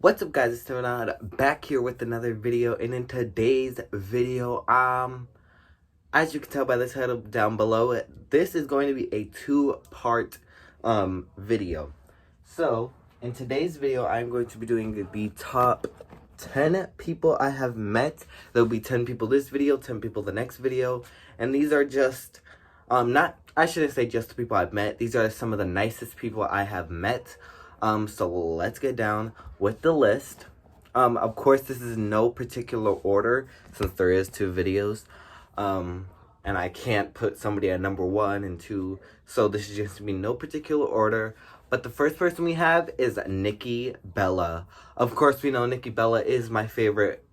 What's up, guys? It's Tomasso back here with another video, and in today's video, as you can tell by the title down below, this is going to be a two-part video. So in today's video, I'm going to be doing the top 10 people I have met. There'll be 10 people this video, 10 people the next video, and these are just I shouldn't say just the people I've met. These are some of the nicest people I have met. So let's get down with the list. Of course, this is no particular order since there is two videos. And I can't put somebody at number 1 and 2. So this is just to be no particular order. But the first person we have is Nikki Bella. Of course, we know Nikki Bella is my favorite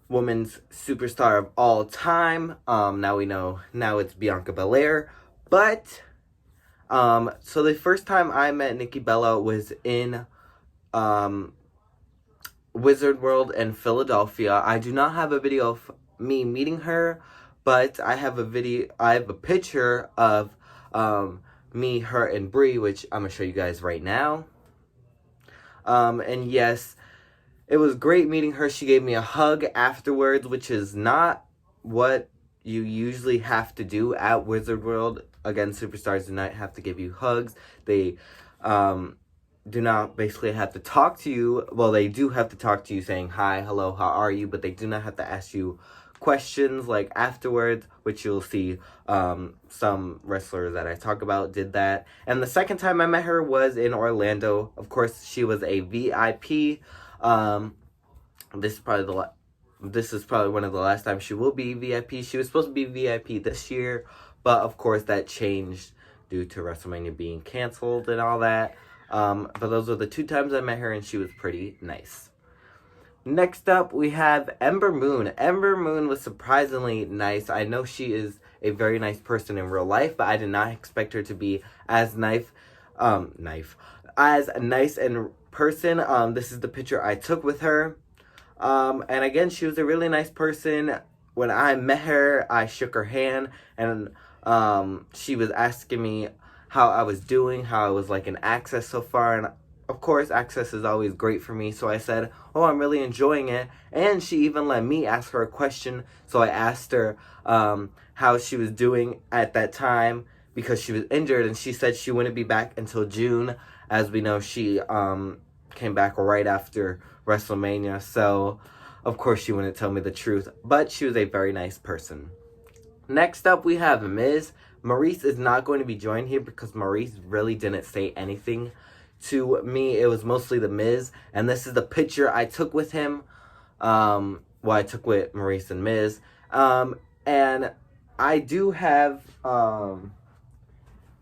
women's superstar of all time. Now we know, now it's Bianca Belair. But so the first time I met Nikki Bella was in Wizard World in Philadelphia. I do not have a video of me meeting her, but I have a picture of me, her, and Brie, which I'm gonna show you guys right now. And yes, it was great meeting her. She gave me a hug afterwards, which is not what you usually have to do at Wizard World. Again, superstars do not have to give you hugs. They do not basically have to talk to you. Well, they do have to talk to you saying, hi, hello, how are you? But they do not have to ask you questions like afterwards, which you'll see some wrestlers that I talk about did that. And the second time I met her was in Orlando. Of course, she was a VIP. This is probably one of the last times she will be VIP. She was supposed to be VIP this year, but of course that changed due to WrestleMania being canceled and all that. But those are the two times I met her, and she was pretty nice. Next up, we have Ember Moon. Ember Moon was surprisingly nice. I know she is a very nice person in real life, but I did not expect her to be as nice in person. This is the picture I took with her. And again, she was a really nice person. When I met her, I shook her hand, and she was asking me how I was doing, how I was liking Access so far, and of course, Access is always great for me, so I said, oh, I'm really enjoying it, and she even let me ask her a question, so I asked her how she was doing at that time, because she was injured, and she said she wouldn't be back until June. As we know, she came back right after WrestleMania, so of course she wouldn't tell me the truth, but she was a very nice person. Next up, we have Miz. Maurice is not going to be joined here because Maurice really didn't say anything to me. It was mostly the Miz, and this is the picture I took with him. I took with Maurice and Miz. And I do have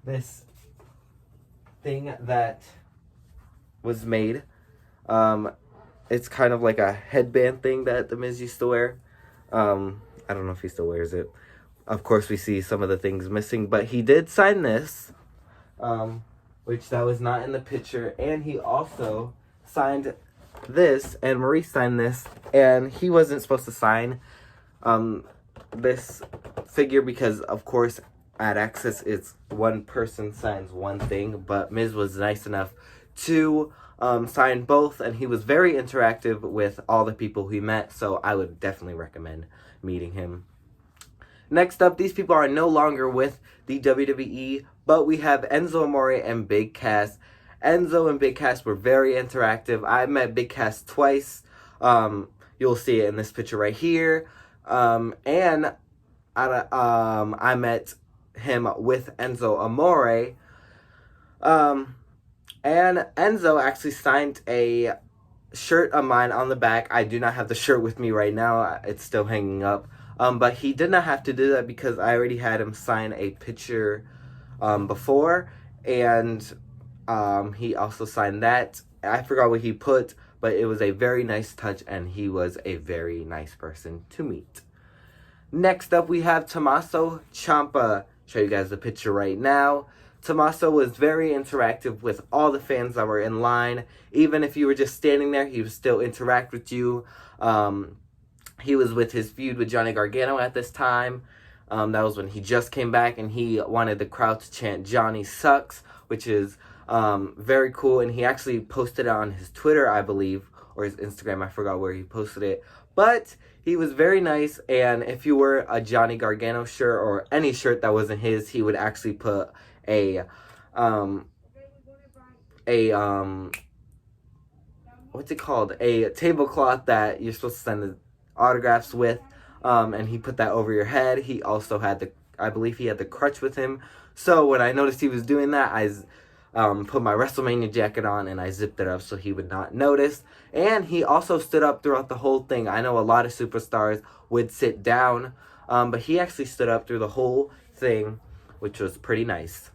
this thing that was made. It's kind of like a headband thing that the Miz used to wear. I don't know if he still wears it. Of course, we see some of the things missing, but he did sign this, which that was not in the picture, and he also signed this, and Maurice signed this, and he wasn't supposed to sign this figure because, of course, at Access, it's one person signs one thing, but Miz was nice enough to sign both, and he was very interactive with all the people he met, so I would definitely recommend meeting him. Next up, these people are no longer with the WWE, but we have Enzo Amore and Big Cass. Enzo and Big Cass were very interactive. I met Big Cass twice. You'll see it in this picture right here. And I met him with Enzo Amore. And Enzo actually signed a shirt of mine on the back. I do not have the shirt with me right now. It's still hanging up. But he did not have to do that because I already had him sign a picture before, and he also signed that. I forgot what he put, but it was a very nice touch, and he was a very nice person to meet. Next up, we have Tomasso Ciampa. Show you guys the picture right now. Tomasso was very interactive with all the fans that were in line. Even if you were just standing there, he would still interact with you. He was with his feud with Johnny Gargano at this time. That was when he just came back, and he wanted the crowd to chant "Johnny sucks," which is Very cool, and he actually posted it on his Twitter, I believe, or his Instagram. I forgot where he posted it, but he was very nice. And if you were a Johnny Gargano shirt or any shirt that wasn't his, he would actually put a what's it called, a tablecloth that you're supposed to send the autographs with, and he put that over your head. He also had I believe he had the crutch with him. So when I noticed he was doing that, I put my WrestleMania jacket on and I zipped it up so he would not notice. And he also stood up throughout the whole thing. I know a lot of superstars would sit down, but he actually stood up through the whole thing, which was pretty nice.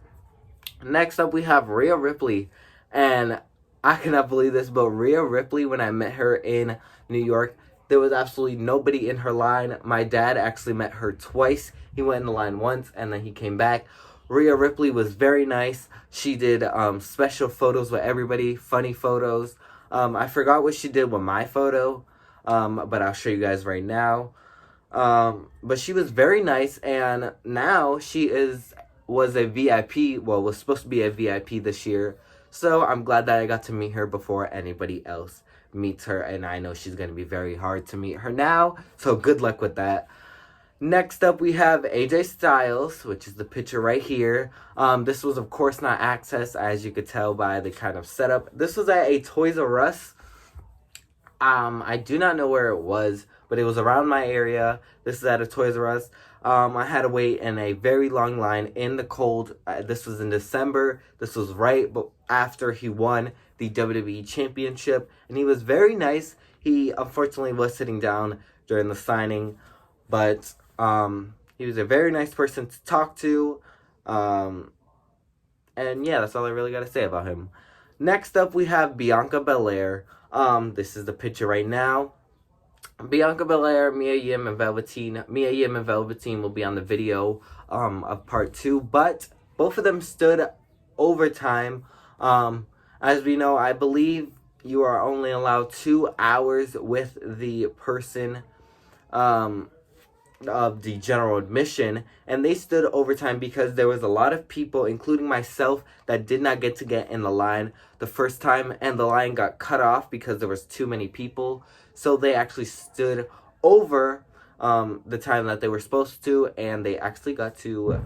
Next up, we have Rhea Ripley, and I cannot believe this, but Rhea Ripley, when I met her in New York, there was absolutely nobody in her line. My dad actually met her twice. He went in the line once, and then he came back. Rhea Ripley was very nice. She did special photos with everybody, funny photos. I forgot what she did with my photo, but I'll show you guys right now. But she was very nice, and now she was a VIP, well, was supposed to be a VIP this year. So I'm glad that I got to meet her before anybody else meets her, and I know she's going to be very hard to meet her now, so good luck with that. Next up, we have AJ Styles, which is the picture right here. This was, of course, not Access, as you could tell by the kind of setup. This was at a Toys R Us. I do not know where it was, but it was around my area. This is at a Toys R Us. I had to wait in a very long line in the cold. This was in December. This was right after he won the WWE Championship, and he was very nice. He unfortunately was sitting down during the signing, but he was a very nice person to talk to. And yeah, that's all I really got to say about him. Next up, we have Bianca Belair. This is the picture right now. Bianca Belair, Mia Yim, and Velveteen. Mia Yim and Velveteen will be on the video of part 2, but both of them stood overtime. As we know, I believe you are only allowed 2 hours with the person of the general admission, and they stood overtime because there was a lot of people, including myself, that did not get in the line the first time, and the line got cut off because there was too many people. So they actually stood over the time that they were supposed to, and they actually got to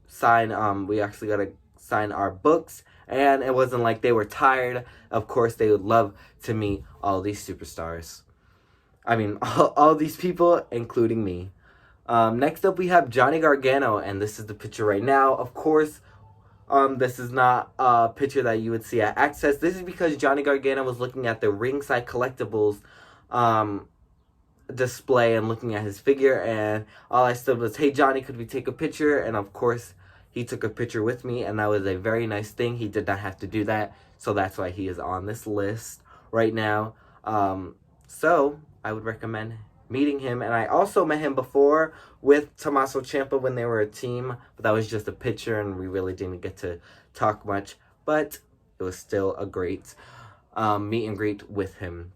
sign, we actually got to sign our books, and it wasn't like they were tired. Of course, they would love to meet all these superstars. I mean, all these people, including me. Next up, we have Johnny Gargano, and this is the picture right now. Of course, this is not a picture that you would see at Access. This is because Johnny Gargano was looking at the Ringside Collectibles display and looking at his figure, and all I said was, "Hey Johnny, could we take a picture?" And of course, he took a picture with me, and that was a very nice thing. He did not have to do that, so that's why he is on this list right now. So I would recommend meeting him. And I also met him before with Tomasso Ciampa when they were a team, but that was just a picture and we really didn't get to talk much, but it was still a great meet and greet with him.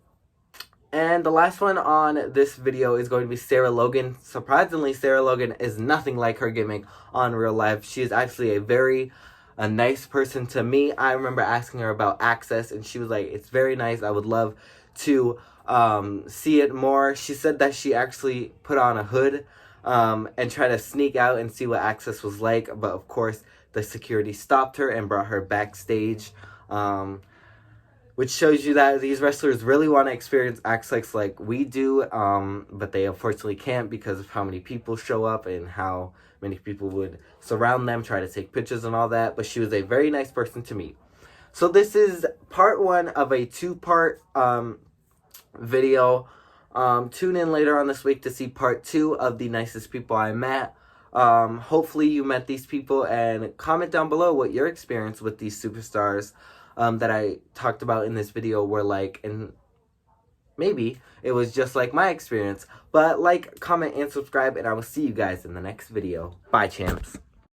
And the last one on this video is going to be Sarah Logan. Surprisingly, Sarah Logan is nothing like her gimmick on real life. She is actually a nice person to me. I remember asking her about Access, and she was like, "It's very nice. I would love to see it more." She said that she actually put on a hood and tried to sneak out and see what Access was like, but of course the security stopped her and brought her backstage, which shows you that these wrestlers really want to experience Access like we do, but they unfortunately can't because of how many people show up and how many people would surround them, try to take pictures and all that. But she was a very nice person to meet. So this is part 1 of a 2-part video. Tune in later on this week to see part 2 of the nicest people I met. Hopefully you met these people, and comment down below what your experience with these superstars that I talked about in this video were like, and maybe it was just like my experience. But like, comment, and subscribe, and I will see you guys in the next video. Bye, champs.